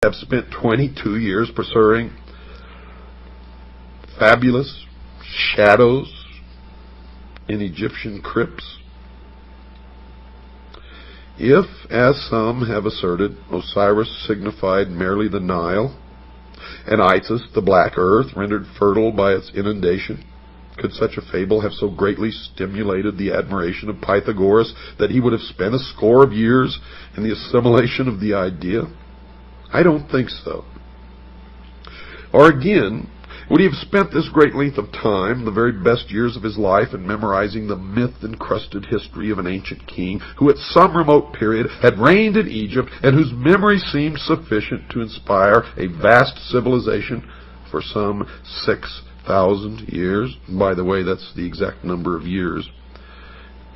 have spent 22 years pursuing fabulous shadows in Egyptian crypts? If, as some have asserted, Osiris signified merely the Nile, and Isis the black earth rendered fertile by its inundation, could such a fable have so greatly stimulated the admiration of Pythagoras that he would have spent a score of years in the assimilation of the idea? I don't think so. Or again, would he have spent this great length of time, the very best years of his life, in memorizing the myth-encrusted history of an ancient king who at some remote period had reigned in Egypt and whose memory seemed sufficient to inspire a vast civilization for some 6,000 years? By the way, that's the exact number of years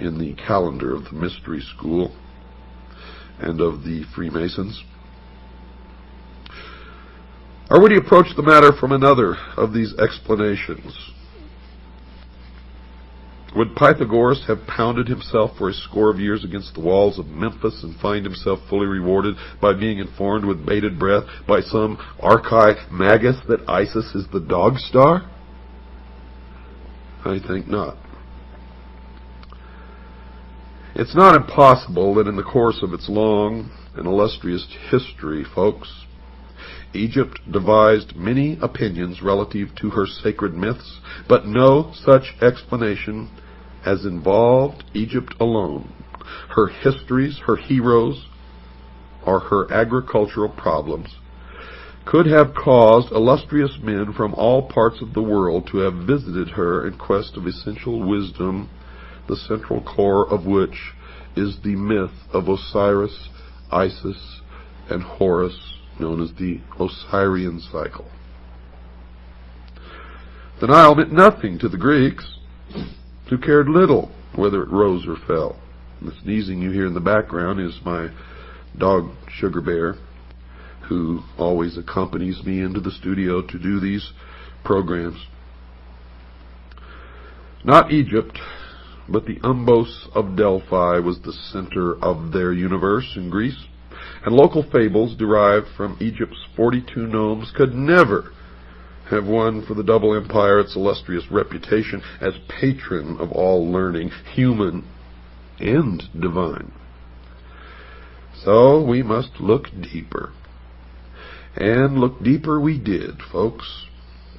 in the calendar of the Mystery School and of the Freemasons. Or would he approach the matter from another of these explanations? Would Pythagoras have pounded himself for a score of years against the walls of Memphis and find himself fully rewarded by being informed with bated breath by some archi-magus that Isis is the dog star? I think not. It's not impossible that in the course of its long and illustrious history, folks, Egypt devised many opinions relative to her sacred myths, but no such explanation as involved Egypt alone, her histories, her heroes, or her agricultural problems, could have caused illustrious men from all parts of the world to have visited her in quest of essential wisdom, the central core of which is the myth of Osiris, Isis, and Horus, known as the Osirian cycle. The Nile meant nothing to the Greeks, who cared little whether it rose or fell. The sneezing you hear in the background is my dog Sugar Bear, who always accompanies me into the studio to do these programs. Not Egypt, but the Umbos of Delphi was the center of their universe in Greece, and local fables derived from Egypt's 42 gnomes could never have won for the double empire its illustrious reputation as patron of all learning, human and divine. So we must look deeper. And look deeper we did, folks,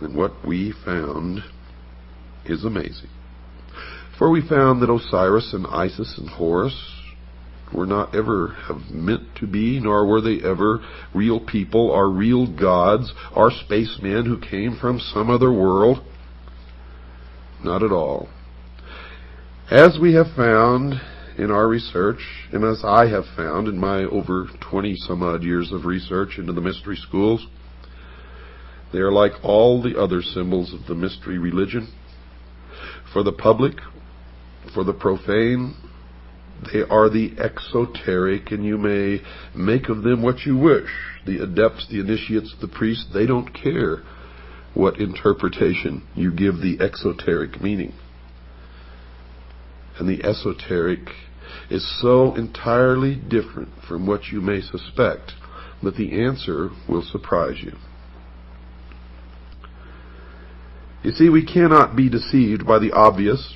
and what we found is amazing. For we found that Osiris and Isis and Horus were not ever have meant to be, nor were they ever real people or real gods or spacemen who came from some other world. Not at all. As we have found in our research, and as I have found in my over 20-some-odd years of research into the mystery schools, they are like all the other symbols of the mystery religion. For the public, for the profane, they are the exoteric, and you may make of them what you wish. The adepts, the initiates, the priests, they don't care what interpretation you give the exoteric meaning. And the esoteric is so entirely different from what you may suspect that the answer will surprise you. You see, we cannot be deceived by the obvious,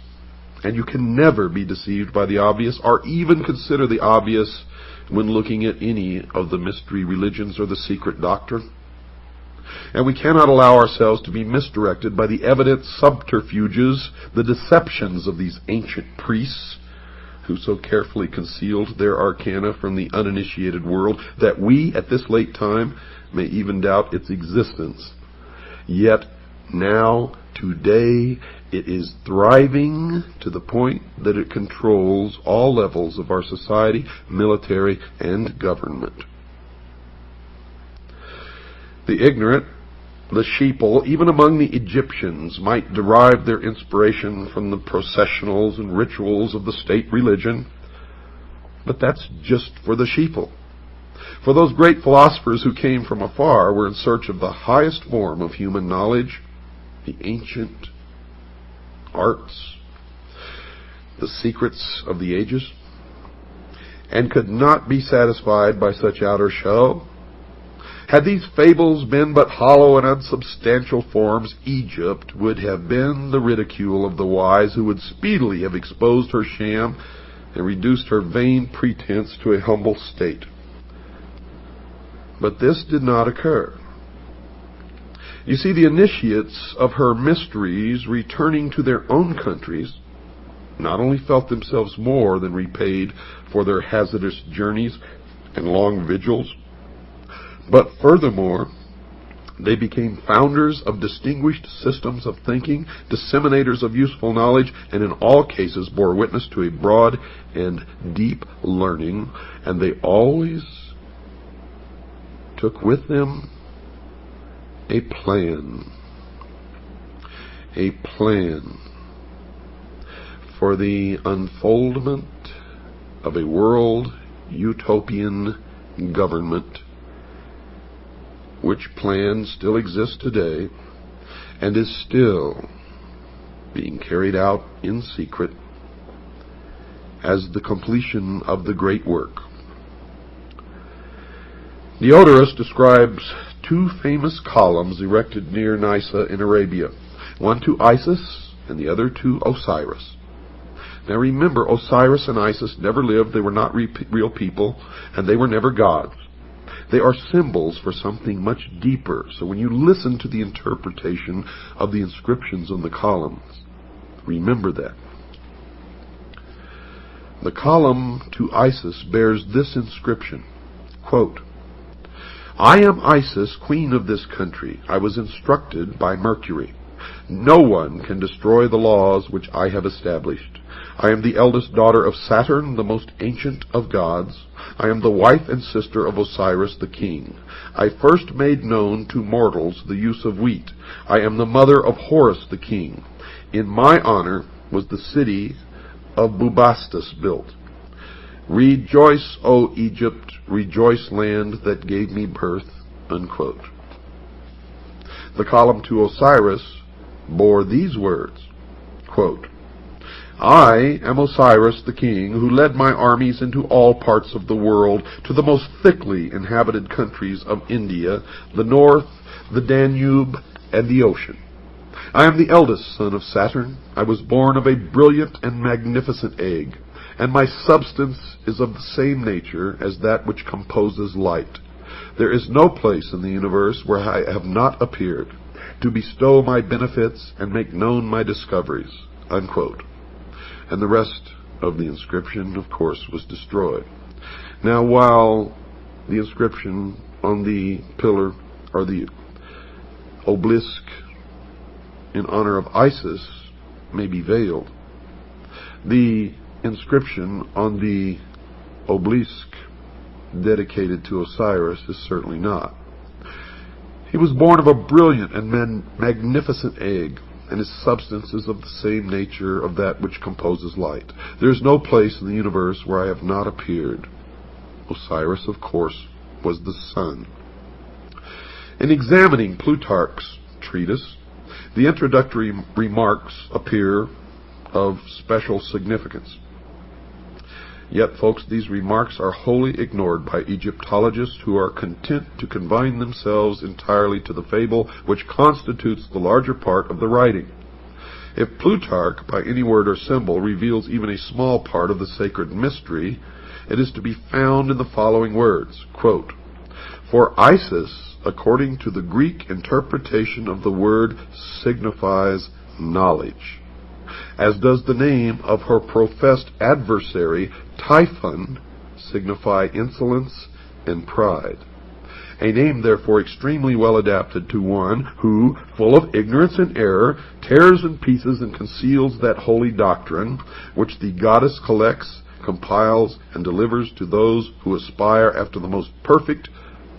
and you can never be deceived by the obvious, or even consider the obvious when looking at any of the mystery religions or the secret doctrine. And we cannot allow ourselves to be misdirected by the evident subterfuges, the deceptions of these ancient priests, who so carefully concealed their arcana from the uninitiated world that we, at this late time, may even doubt its existence. Yet now, today, it is thriving to the point that it controls all levels of our society, military, and government. The ignorant, the sheeple, even among the Egyptians, might derive their inspiration from the processionals and rituals of the state religion, but that's just for the sheeple. For those great philosophers who came from afar were in search of the highest form of human knowledge, the ancient arts, the secrets of the ages, and could not be satisfied by such outer show, Had these fables been but hollow and unsubstantial forms, Egypt would have been the ridicule of the wise, who would speedily have exposed her sham and reduced her vain pretense to a humble state. But this did not occur. You see, the initiates of her mysteries, returning to their own countries, not only felt themselves more than repaid for their hazardous journeys and long vigils, but furthermore, they became founders of distinguished systems of thinking, disseminators of useful knowledge, and in all cases bore witness to a broad and deep learning, and they always took with them a plan for the unfoldment of a world utopian government, which plan still exists today and is still being carried out in secret as the completion of the great work. Diodorus describes two famous columns erected near Nysa in Arabia, one to Isis and the other to Osiris. Now remember, Osiris and Isis never lived, they were not real people, and they were never gods. They are symbols for something much deeper. So when you listen to the interpretation of the inscriptions on the columns, remember that. The column to Isis bears this inscription, quote, "I am Isis, queen of this country. I was instructed by Mercury. No one can destroy the laws which I have established. I am the eldest daughter of Saturn, the most ancient of gods. I am the wife and sister of Osiris the king. I first made known to mortals the use of wheat. I am the mother of Horus the king. In my honor was the city of Bubastis built. Rejoice, O Egypt, rejoice, land that gave me birth," unquote. The column to Osiris bore these words, quote, "I am Osiris the king, who led my armies into all parts of the world, to the most thickly inhabited countries of India, the north, the Danube, and the ocean. I am the eldest son of Saturn. I was born of a brilliant and magnificent egg, and my substance is of the same nature as that which composes light. There is no place in the universe where I have not appeared, to bestow my benefits and make known my discoveries," unquote. And the rest of the inscription, of course, was destroyed. Now, while the inscription on the pillar, or the obelisk in honor of Isis, may be veiled, the inscription on the obelisk dedicated to Osiris is certainly not. He was born of a brilliant and magnificent egg, and his substance is of the same nature of that which composes light. There is no place in the universe where I have not appeared. Osiris, of course, was the sun. In examining Plutarch's treatise, the introductory remarks appear of special significance. Yet, folks, these remarks are wholly ignored by Egyptologists, who are content to confine themselves entirely to the fable which constitutes the larger part of the writing. If Plutarch, by any word or symbol, reveals even a small part of the sacred mystery, it is to be found in the following words, quote, "For Isis, according to the Greek interpretation of the word, signifies knowledge, as does the name of her professed adversary, Typhon, signify insolence and pride. A name, therefore, extremely well adapted to one who, full of ignorance and error, tears in pieces and conceals that holy doctrine which the goddess collects, compiles, and delivers to those who aspire after the most perfect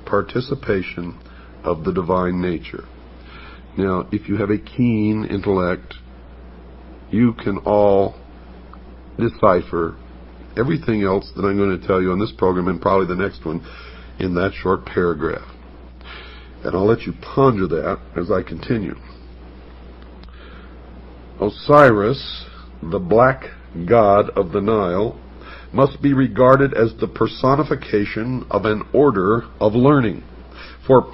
participation of the divine nature." Now, if you have a keen intellect, you can all decipher everything else that I'm going to tell you on this program, and probably the next one, in that short paragraph. And I'll let you ponder that as I continue. Osiris, the black god of the Nile, must be regarded as the personification of an order of learning, For